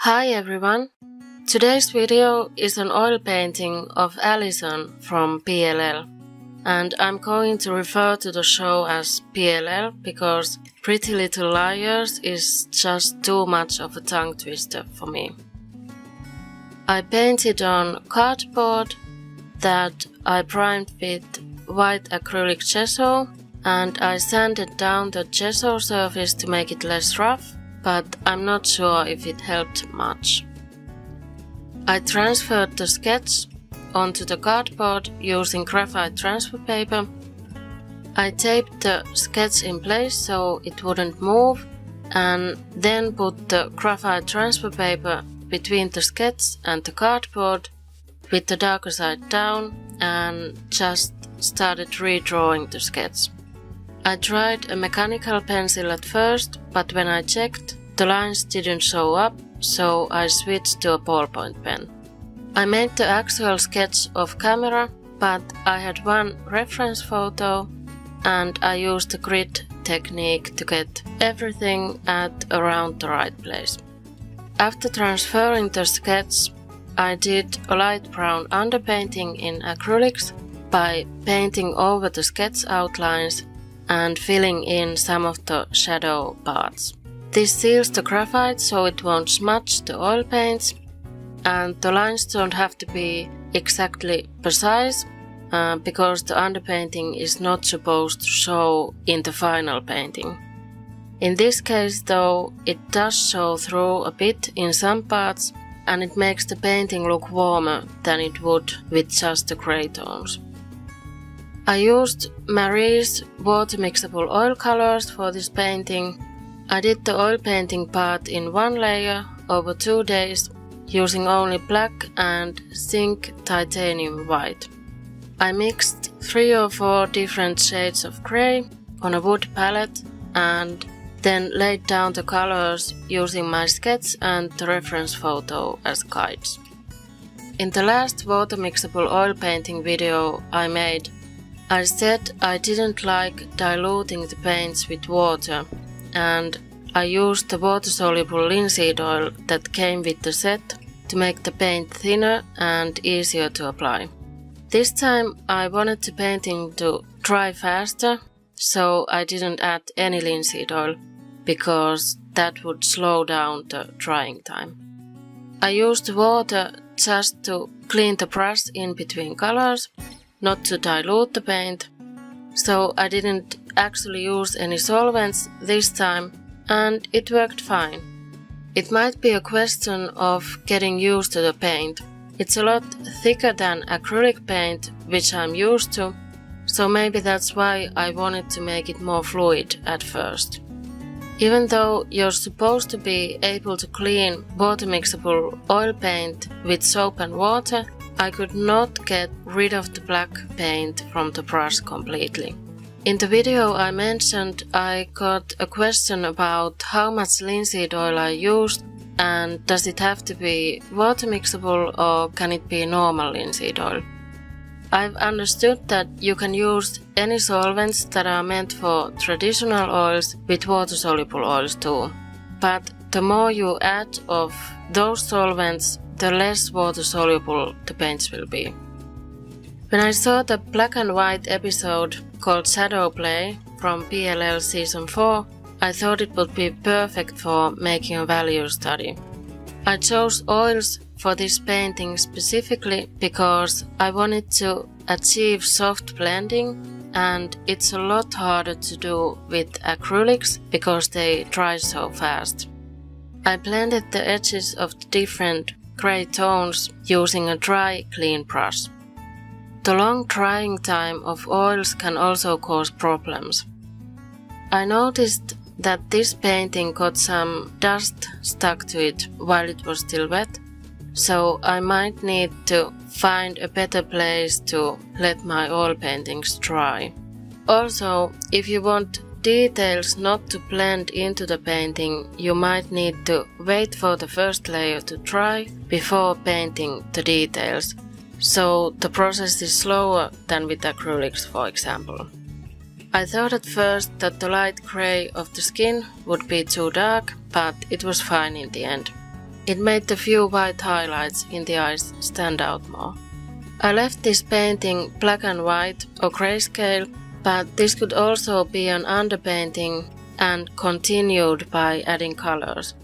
Hi everyone! Today's video is an oil painting of Alison from PLL, and I'm going to refer to the show as PLL because Pretty Little Liars is just too much of a tongue twister for me. I painted on cardboard that I primed with white acrylic gesso, and I sanded down the gesso surface to make it less rough, but I'm not sure if it helped much. I transferred the sketch onto the cardboard using graphite transfer paper. I taped the sketch in place so it wouldn't move, and then put the graphite transfer paper between the sketch and the cardboard with the darker side down and just started redrawing the sketch. I tried a mechanical pencil at first, but when I checked, the lines didn't show up, so I switched to a ballpoint pen. I made the actual sketch off camera, but I had one reference photo and I used the grid technique to get everything at around the right place. After transferring the sketch, I did a light brown underpainting in acrylics by painting over the sketch outlines and filling in some of the shadow parts. This seals the graphite so it won't smudge the oil paints, and the lines don't have to be exactly precise because the underpainting is not supposed to show in the final painting. In this case though, it does show through a bit in some parts, and it makes the painting look warmer than it would with just the grey tones. I used Marie's water-mixable oil colors for this painting. I did the oil painting part in one layer over 2 days using only black and zinc titanium white. I mixed 3 or 4 different shades of grey on a wood palette and then laid down the colors using my sketch and the reference photo as guides. In the last water-mixable oil painting video I made, I said I didn't like diluting the paints with water, and I used the water-soluble linseed oil that came with the set to make the paint thinner and easier to apply. This time I wanted the painting to dry faster, so I didn't add any linseed oil, because that would slow down the drying time. I used water just to clean the brush in between colors, not to dilute the paint, so I didn't actually use any solvents this time, and it worked fine. It might be a question of getting used to the paint. It's a lot thicker than acrylic paint, which I'm used to, so maybe that's why I wanted to make it more fluid at first. Even though you're supposed to be able to clean water-mixable oil paint with soap and water, I could not get rid of the black paint from the brush completely. In the video I mentioned I got a question about how much linseed oil I used, and does it have to be water-mixable or can it be normal linseed oil? I've understood that you can use any solvents that are meant for traditional oils with water-soluble oils too, but the more you add of those solvents, the less water-soluble the paints will be. When I saw the black and white episode called Shadow Play from PLL Season 4, I thought it would be perfect for making a value study. I chose oils for this painting specifically because I wanted to achieve soft blending, and it's a lot harder to do with acrylics because they dry so fast. I blended the edges of the different grey tones using a dry, clean brush. The long drying time of oils can also cause problems. I noticed that this painting got some dust stuck to it while it was still wet, so I might need to find a better place to let my oil paintings dry. Also, if you want details not to blend into the painting, you might need to wait for the first layer to dry before painting the details, so the process is slower than with acrylics, for example. I thought at first that the light grey of the skin would be too dark, but it was fine in the end. It made the few white highlights in the eyes stand out more. I left this painting black and white or grayscale, but this could also be an underpainting and continued by adding colors.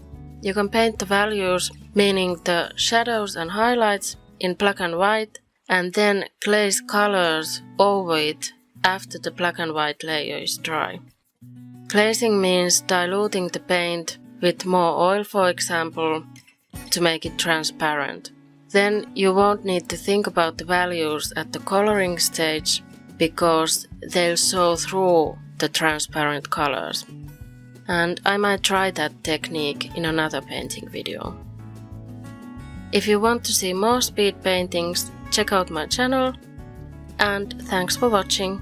You can paint the values, meaning the shadows and highlights, in black and white, and then glaze colors over it after the black and white layer is dry. Glazing means diluting the paint with more oil, for example, to make it transparent. Then you won't need to think about the values at the coloring stage because they'll show through the transparent colors. And I might try that technique in another painting video. If you want to see more speed paintings, check out my channel, and thanks for watching.